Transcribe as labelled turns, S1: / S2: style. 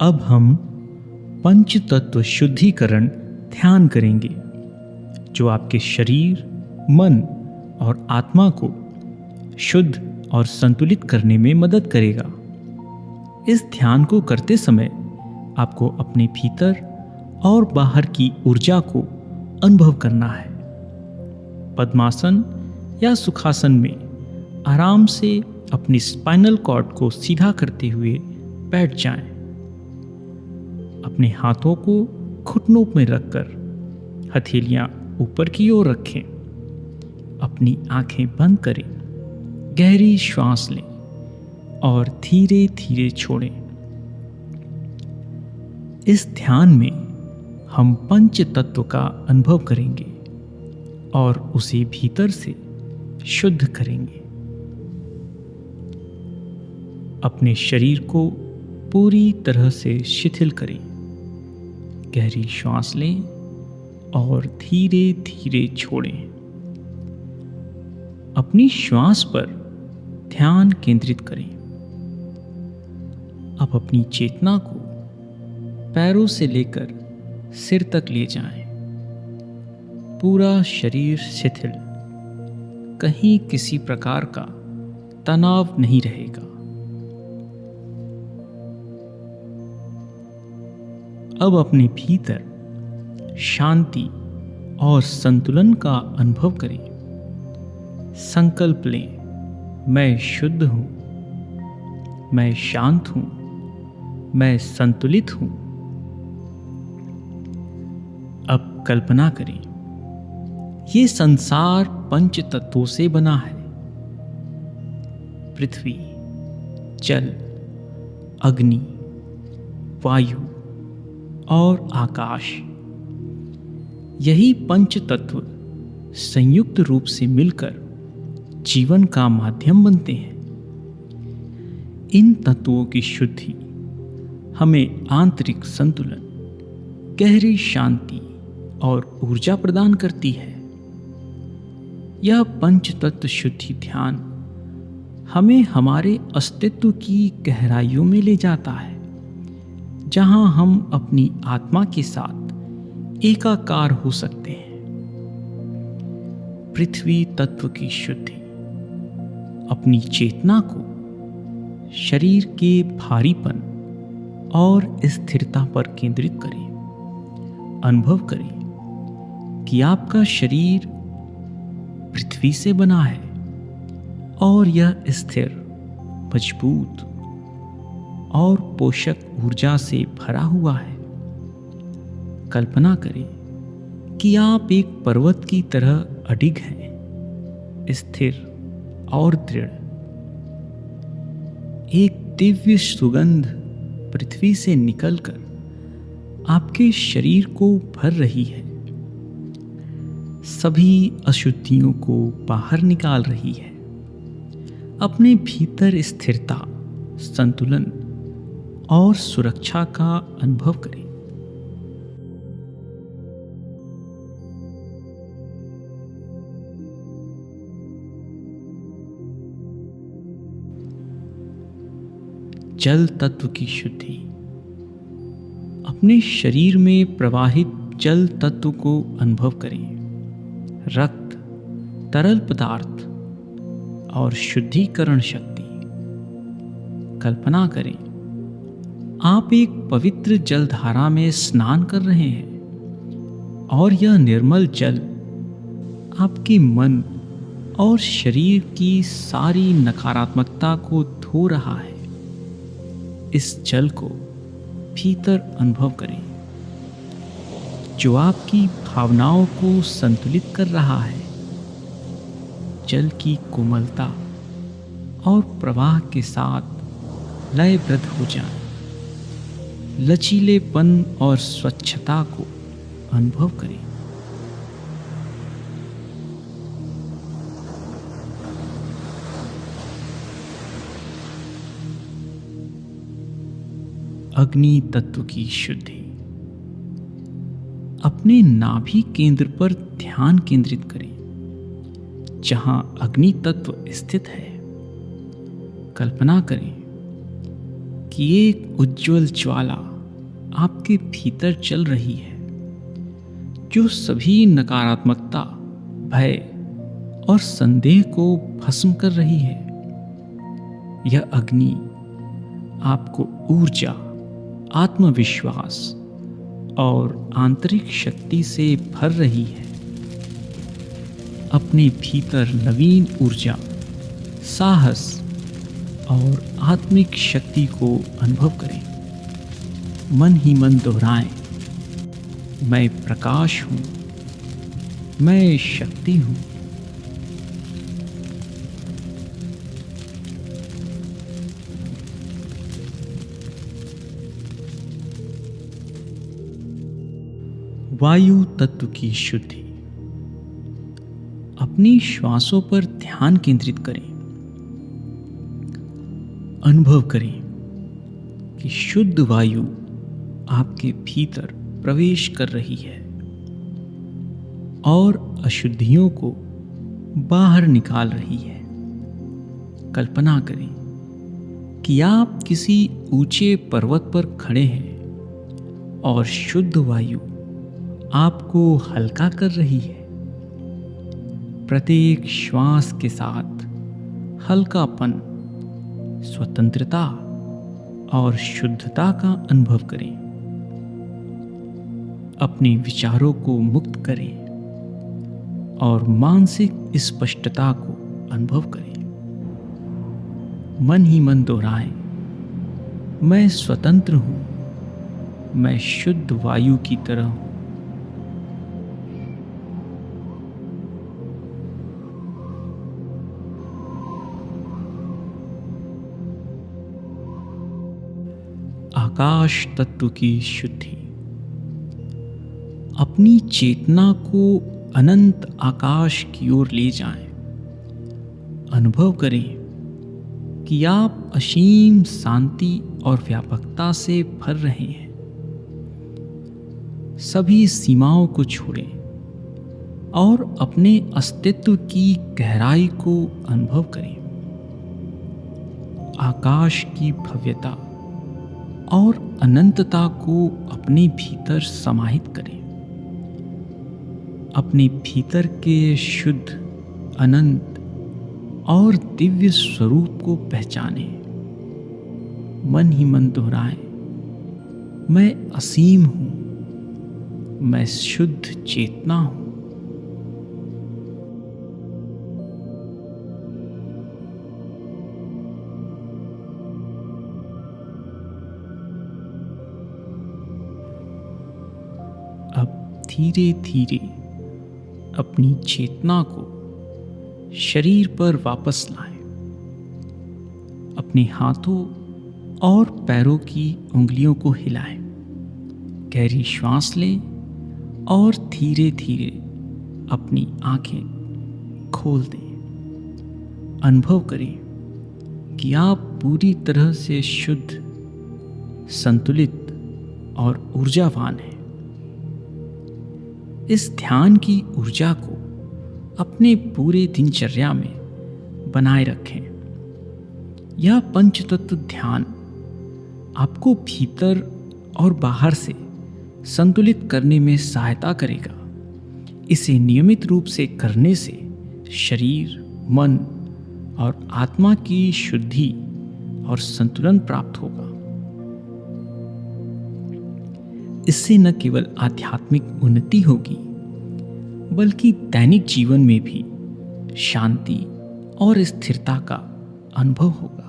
S1: अब हम पंच तत्व शुद्धिकरण ध्यान करेंगे, जो आपके शरीर, मन और आत्मा को शुद्ध और संतुलित करने में मदद करेगा। इस ध्यान को करते समय आपको अपने भीतर और बाहर की ऊर्जा को अनुभव करना है। पद्मासन या सुखासन में आराम से अपनी स्पाइनल कॉर्ड को सीधा करते हुए बैठ जाएं। अपने हाथों को घुटनों में रखकर हथेलियां ऊपर की ओर रखें। अपनी आंखें बंद करें, गहरी श्वास लें और धीरे धीरे छोड़ें। इस ध्यान में हम पंच तत्व का अनुभव करेंगे और उसे भीतर से शुद्ध करेंगे। अपने शरीर को पूरी तरह से शिथिल करें। गहरी श्वास लें और धीरे धीरे छोड़ें। अपनी श्वास पर ध्यान केंद्रित करें। अब अपनी चेतना को पैरों से लेकर सिर तक ले जाएं। पूरा शरीर शिथिल, कहीं किसी प्रकार का तनाव नहीं रहेगा। अब अपने भीतर शांति और संतुलन का अनुभव करें। संकल्प लें, मैं शुद्ध हूं, मैं शांत हूं, मैं संतुलित हूं। अब कल्पना करें, ये संसार पंच तत्वों से बना है। पृथ्वी, जल, अग्नि, वायु और आकाश, यही पंच तत्व संयुक्त रूप से मिलकर जीवन का माध्यम बनते हैं। इन तत्वों की शुद्धि हमें आंतरिक संतुलन, गहरी शांति और ऊर्जा प्रदान करती है। यह पंच तत्व शुद्धि ध्यान हमें हमारे अस्तित्व की गहराइयों में ले जाता है, जहां हम अपनी आत्मा के साथ एकाकार हो सकते हैं। पृथ्वी तत्व की शुद्धि अपनी चेतना को शरीर के भारीपन और स्थिरता पर केंद्रित करें। अनुभव करें कि आपका शरीर पृथ्वी से बना है और यह स्थिर, मजबूत और पोषक ऊर्जा से भरा हुआ है। कल्पना करें कि आप एक पर्वत की तरह अडिग हैं, स्थिर और दृढ़। एक दिव्य सुगंध पृथ्वी से निकलकर आपके शरीर को भर रही है, सभी अशुद्धियों को बाहर निकाल रही है। अपने भीतर स्थिरता, संतुलन और सुरक्षा का अनुभव करें। जल तत्व की शुद्धि अपने शरीर में प्रवाहित जल तत्व को अनुभव करें। रक्त, तरल पदार्थ और शुद्धिकरण शक्ति। कल्पना करें, आप एक पवित्र जलधारा में स्नान कर रहे हैं और यह निर्मल जल आपके मन और शरीर की सारी नकारात्मकता को धो रहा है। इस जल को भीतर अनुभव करें, जो आपकी भावनाओं को संतुलित कर रहा है। जल की कोमलता और प्रवाह के साथ लयबद्ध हो जाएं। लचीलेपन और स्वच्छता को अनुभव करें। अग्नि तत्व की शुद्धि अपने नाभि केंद्र पर ध्यान केंद्रित करें, जहां अग्नि तत्व स्थित है। कल्पना करें कि एक उज्जवल ज्वाला आपके भीतर चल रही है, जो सभी नकारात्मकता, भय और संदेह को भस्म कर रही है। यह अग्नि आपको ऊर्जा, आत्मविश्वास और आंतरिक शक्ति से भर रही है। अपने भीतर नवीन ऊर्जा, साहस और आत्मिक शक्ति को अनुभव करें। मन ही मन दोहराएं, मैं प्रकाश हूं, मैं शक्ति हूं। वायु तत्व की शुद्धि। अपनी श्वासों पर ध्यान केंद्रित करें। अनुभव करें कि शुद्ध वायु आपके भीतर प्रवेश कर रही है और अशुद्धियों को बाहर निकाल रही है। कल्पना करें कि आप किसी ऊंचे पर्वत पर खड़े हैं और शुद्ध वायु आपको हल्का कर रही है। प्रत्येक श्वास के साथ हल्कापन, स्वतंत्रता और शुद्धता का अनुभव करें। अपने विचारों को मुक्त करें और मानसिक स्पष्टता को अनुभव करें। मन ही मन दोहराएं, मैं स्वतंत्र हूं, मैं शुद्ध वायु की तरह हूं। आकाश तत्व की शुद्धि। अपनी चेतना को अनंत आकाश की ओर ले जाएं। अनुभव करें कि आप असीम शांति और व्यापकता से भर रहे हैं। सभी सीमाओं को छोड़ें और अपने अस्तित्व की गहराई को अनुभव करें। आकाश की भव्यता और अनंतता को अपने भीतर समाहित करें। अपने भीतर के शुद्ध, अनंत और दिव्य स्वरूप को पहचानें। मन ही मन दोहराएं, मैं असीम हूं, मैं शुद्ध चेतना हूं। अब धीरे धीरे अपनी चेतना को शरीर पर वापस लाएं। अपने हाथों और पैरों की उंगलियों को हिलाएं। गहरी श्वास लें और धीरे धीरे अपनी आंखें खोल दें। अनुभव करें कि आप पूरी तरह से शुद्ध, संतुलित और ऊर्जावान हैं। इस ध्यान की ऊर्जा को अपने पूरे दिनचर्या में बनाए रखें। यह पंचतत्व ध्यान आपको भीतर और बाहर से संतुलित करने में सहायता करेगा। इसे नियमित रूप से करने से शरीर, मन और आत्मा की शुद्धि और संतुलन प्राप्त होगा। इससे न केवल आध्यात्मिक उन्नति होगी, बल्कि दैनिक जीवन में भी शांति और स्थिरता का अनुभव होगा।